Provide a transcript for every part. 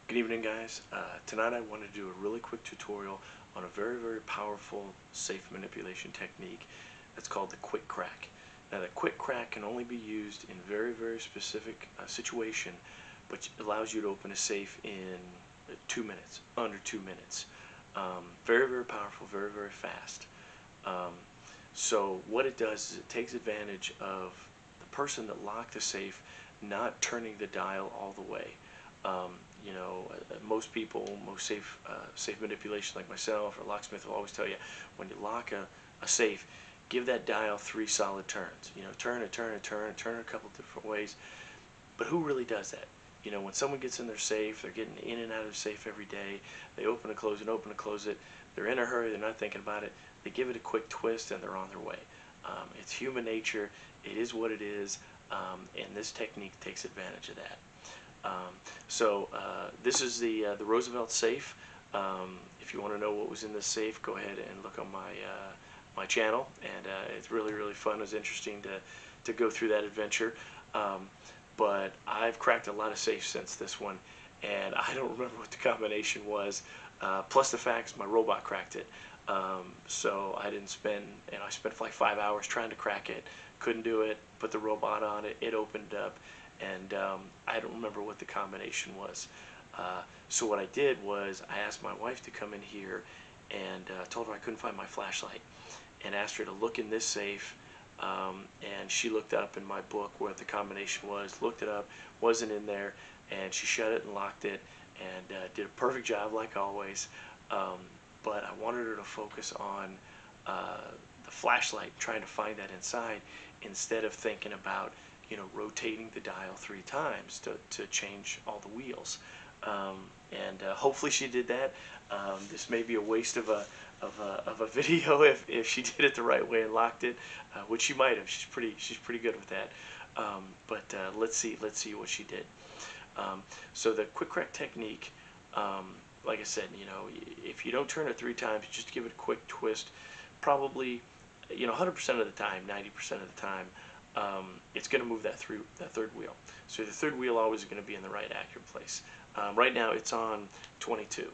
Good evening, guys. Tonight I want to do a really quick tutorial on a very powerful safe manipulation technique that's called the quick crack. Now the quick crack can only be used in very specific situation, but allows you to open a safe in 2 minutes, under 2 minutes. Very powerful, very fast. So what it does is it takes advantage of the person that locked the safe not turning the dial all the way. Most people, most safe manipulation like myself or locksmith will always tell you, when you lock a safe, give that dial 3 solid turns. Turn it a couple different ways. But who really does that? When someone gets in their safe, they're getting in and out of the safe every day. They open and close it. They're in a hurry. They're not thinking about it. They give it a quick twist and they're on their way. It's human nature. It is what it is. And this technique takes advantage of that. This is the Roosevelt safe. If you want to know what was in this safe, go ahead and look on my channel, and it's really fun. It was interesting to go through that adventure. But I've cracked a lot of safes since this one, and I don't remember what the combination was. Plus the fact my robot cracked it. So I didn't spend, I spent like 5 hours trying to crack it. Couldn't do it. Put the robot on it. It opened up. And I don't remember what the combination was. So what I did was I asked my wife to come in here and told her I couldn't find my flashlight, and asked her to look in this safe, and she looked up in my book what the combination was, looked it up, wasn't in there, and she shut it and locked it, and did a perfect job like always. But I wanted her to focus on the flashlight, trying to find that inside, instead of thinking about rotating the dial 3 times to change all the wheels. Hopefully she did that. This may be a waste of a video if she did it the right way and locked it, which she might have. She's pretty good with that. But let's see what she did. So the quick crack technique, like I said, if you don't turn it 3 times, just give it a quick twist. Probably, 100% of the time, 90% of the time, it's going to move that third wheel. So the third wheel always is going to be in the right accurate place. Right now it's on 22.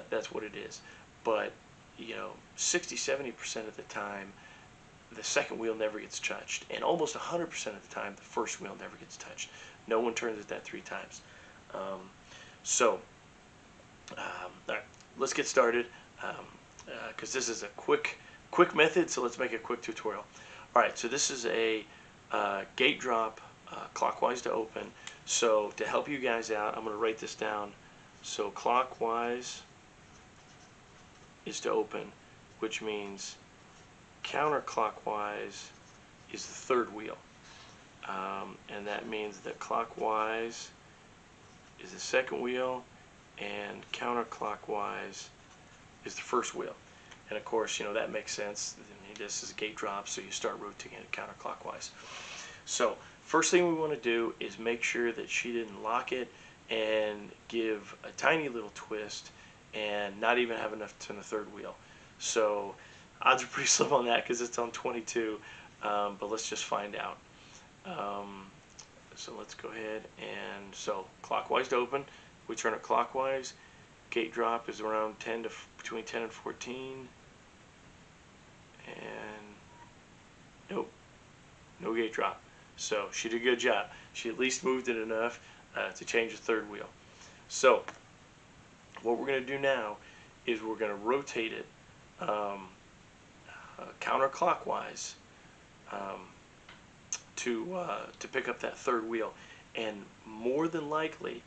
That's what it is. But 60-70% of the time, the second wheel never gets touched, and almost 100% of the time, the first wheel never gets touched. No one turns it that 3 times. All right, let's get started, because this is a quick method, so let's make a quick tutorial. Alright, so this is a gate drop, clockwise to open. So to help you guys out, I'm going to write this down. So clockwise is to open, which means counterclockwise is the third wheel. And that means that clockwise is the second wheel, and counterclockwise is the first wheel. And of course, that makes sense. This is a gate drop, so you start rotating it counterclockwise. So first thing we want to do is make sure that she didn't lock it and give a tiny little twist and not even have enough to turn the third wheel. So odds are pretty slim on that because it's on 22, but let's just find out. So let's go ahead, and so clockwise to open, we turn it clockwise. Gate drop is around between 10 and 14, and nope, no gate drop. So she did a good job. She at least moved it enough to change the third wheel. So what we're going to do now is we're going to rotate it counterclockwise to pick up that third wheel, and more than likely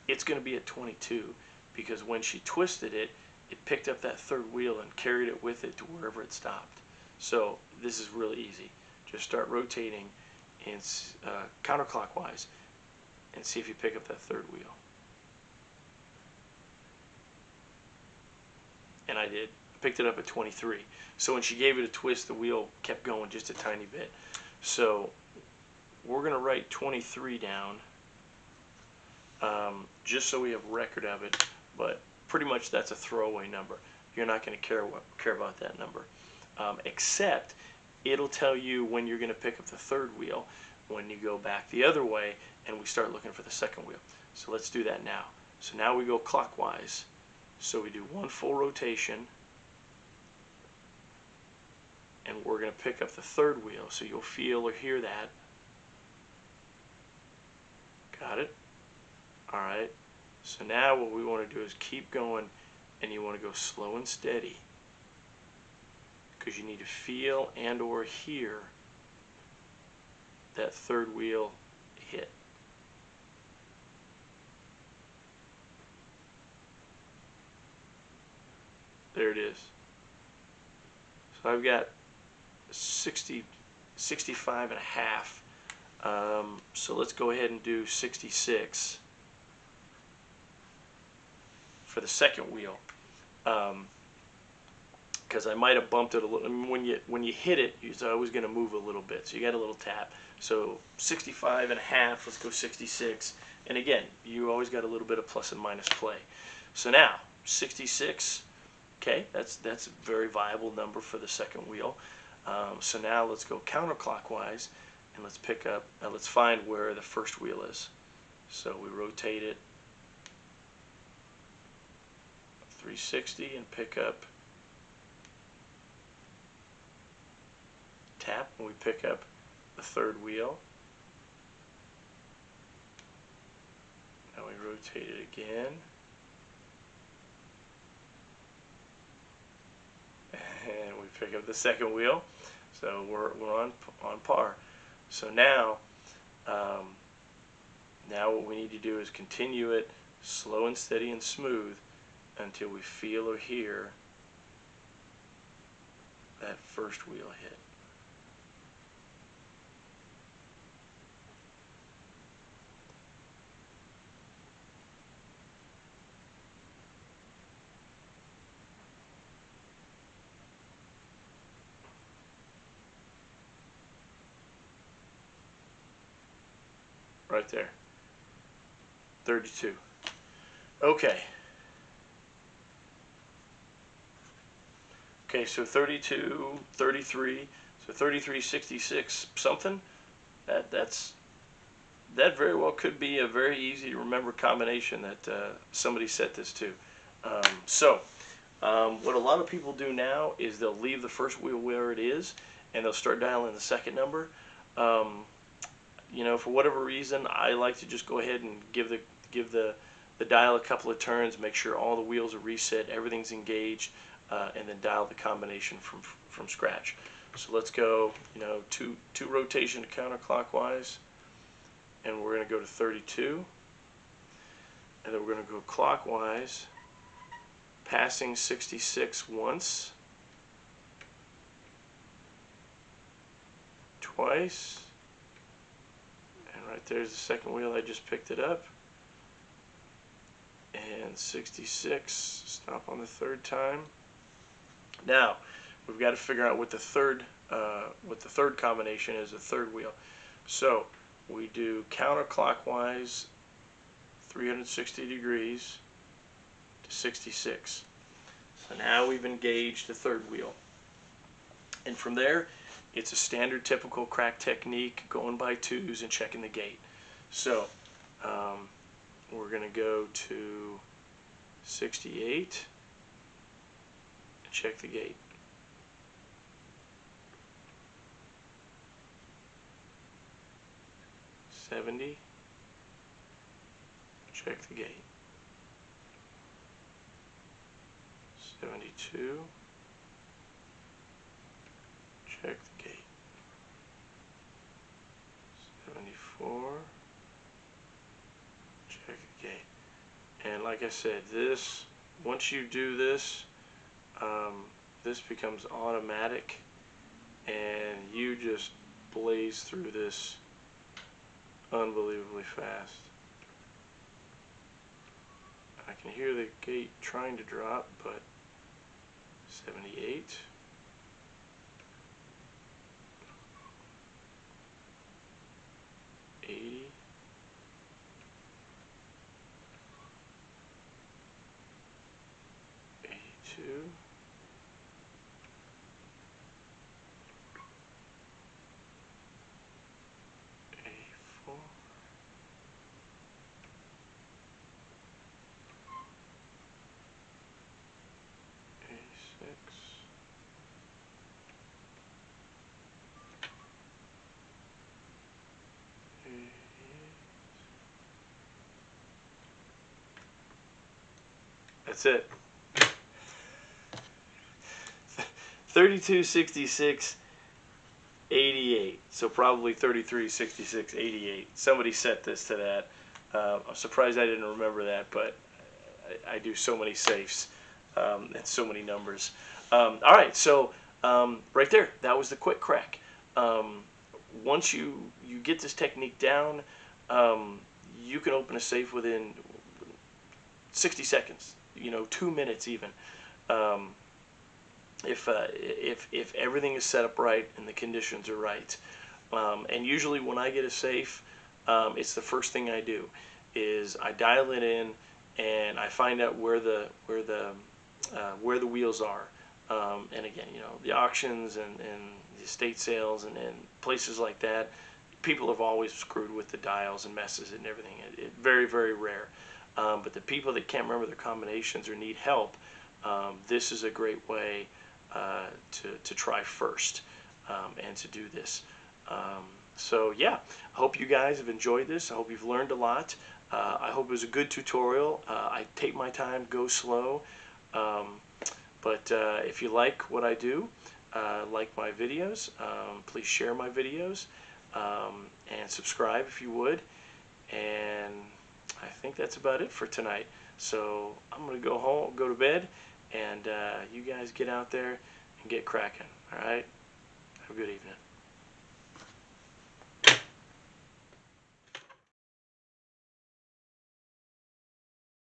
it's going to be at 22, because when she twisted it, it picked up that third wheel and carried it with it to wherever it stopped. So this is really easy. Just start rotating in counterclockwise and see if you pick up that third wheel. And I did. I picked it up at 23. So when she gave it a twist, the wheel kept going just a tiny bit. So we're going to write 23 down, just so we have record of it, but pretty much that's a throwaway number. You're not going to care about that number, except it'll tell you when you're going to pick up the third wheel, when you go back the other way and we start looking for the second wheel. So let's do that now. So now we go clockwise. So we do one full rotation, and we're going to pick up the third wheel. So you'll feel or hear that. Got it? All right. So now what we want to do is keep going, and you want to go slow and steady, because you need to feel and or hear that third wheel hit. There it is. So I've got 65 and a half. So let's go ahead and do 66 for the second wheel, because I might have bumped it a little. I mean, when you hit it, it's always going to move a little bit, so you got a little tap. So 65 and a half. Let's go 66. And again, you always got a little bit of plus and minus play. So now 66. Okay, that's a very viable number for the second wheel. So now let's go counterclockwise, and let's pick up. Let's find where the first wheel is. So we rotate it 360 and pick up, tap, and we pick up the third wheel. Now we rotate it again, and we pick up the second wheel. So we're on par. So now now what we need to do is continue it slow and steady and smooth until we feel or hear that first wheel hit. Right there. 32. Okay. Okay, so 32, 33, so 33, 66 something. That very well could be a very easy to remember combination that somebody set this to. What a lot of people do now is they'll leave the first wheel where it is, and they'll start dialing the second number. You know, for whatever reason, I like to just go ahead and give the dial a couple of turns, make sure all the wheels are reset, everything's engaged, and then dial the combination from scratch. So let's go, you know, two rotation counterclockwise, and we're going to go to 32, and then we're going to go clockwise, passing 66 once, twice, and right there's the second wheel. I just picked it up, and 66, stop on the third time. Now we've got to figure out what the third combination is, the third wheel. So we do counterclockwise 360 degrees to 66. So now we've engaged the third wheel, and from there it's a standard typical crack technique, going by twos and checking the gate. So we're going to go to 68 and check the gate. 70, check the gate. 72, check the gate. 74, check the gate. And like I said, this, once you do this, this becomes automatic, and you just blaze through this unbelievably fast. I can hear the gate trying to drop, but 78, 80, 82, 83, That's it. 3266 88. So probably 3366 88. Somebody set this to that. I'm surprised I didn't remember that, but I do so many safes and so many numbers. All right, so right there, that was the quick crack. Once you get this technique down, you can open a safe within 60 seconds. 2 minutes even. If everything is set up right and the conditions are right. And usually when I get a safe, it's the first thing I do is I dial it in and I find out where the wheels are. And again, the auctions and the estate sales and places like that, people have always screwed with the dials and messes and everything. Very, very rare. But the people that can't remember their combinations or need help, this is a great way to try first and to do this. So yeah, I hope you guys have enjoyed this. I hope you've learned a lot. I hope it was a good tutorial. I take my time, go slow. But if you like what I do, like my videos, please share my videos and subscribe if you would. And I think that's about it for tonight. So I'm going to go home, go to bed, and you guys get out there and get cracking. All right? Have a good evening.